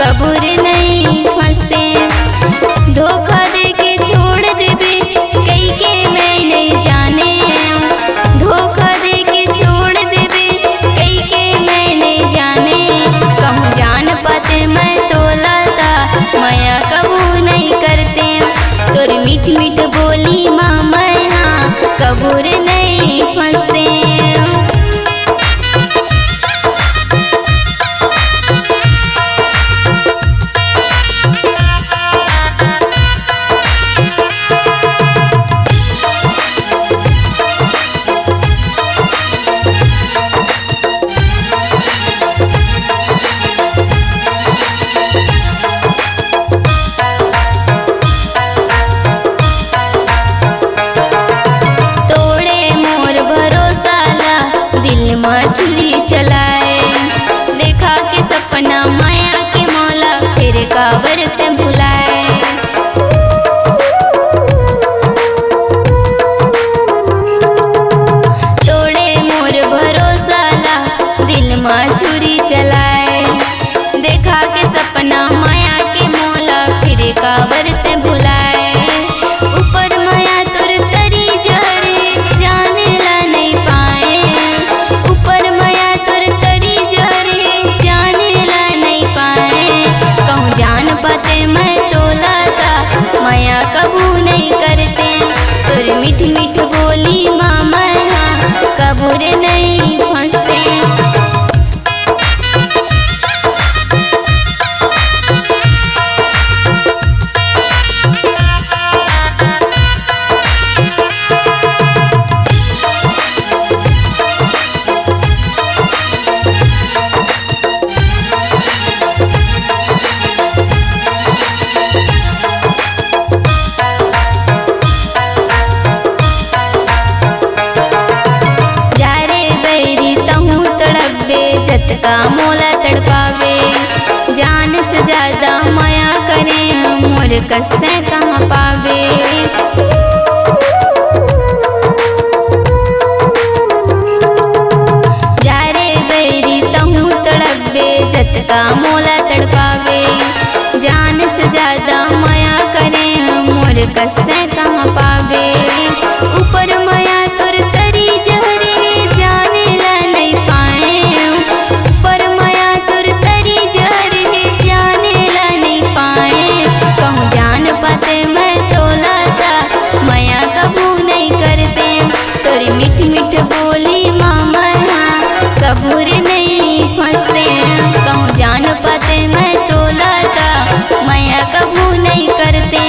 कबूर नहीं फंसते। धोखा दे के छोड़ देबे कई के मैं नहीं जाने। धोखा दे के छोड़ देबे कई के मैं नहीं जाने। कहूँ जान पाते मैं तोला था माया कबू नहीं करते। तोर मीठ मीठ बोली मामा यहाँ कबूर नहीं फंसते। छुरी चलाए देखा के सपना माया के मौला फिर काबर ते भुलाए। तोड़े मोर भरोसा ला दिल में छुरी चलाए देखा के सपना माया के मौला फिर काबर ते भुलाए। ऊपर माया तुर तरी जरे जाने ला नहीं पाए। ऊपर माया तुर तरी जरे जाने ला नहीं पाए। कहूँ जान पाते मैं तोला था माया कबू नहीं करते। तुर मीठ मीठ बोली मामा यहाँ कबूर नहीं फंसते। जतका मोला तड़पावे जान से ज्यादा माया करे मोर कष्ट कहाँ पावे। जारे बैरी तहूँ तड़पे जतका मोला तड़पावे जान से ज्यादा माया करे मोर कष्ट कहाँ पावे। ऊपर माया तुर तरी जहरे जाने ला नहीं पाए। कहूँ जान पाते मैं तोला था माया कबू नहीं करते। तोरी मीठ मीठ बोली मामा यहाँ कबूर नहीं फंसते। कहूँ जान पाते मैं तोला था माया कबू नहीं करते।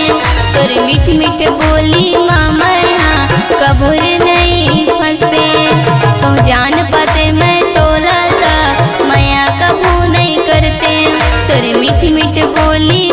तोरी मीठ मीठ बोली मामा यहाँ कबूर नहीं फंसते। कहूँ जान पाते मैं तोला था माया कबू नहीं करते। तोरी मीठ मीठ बोली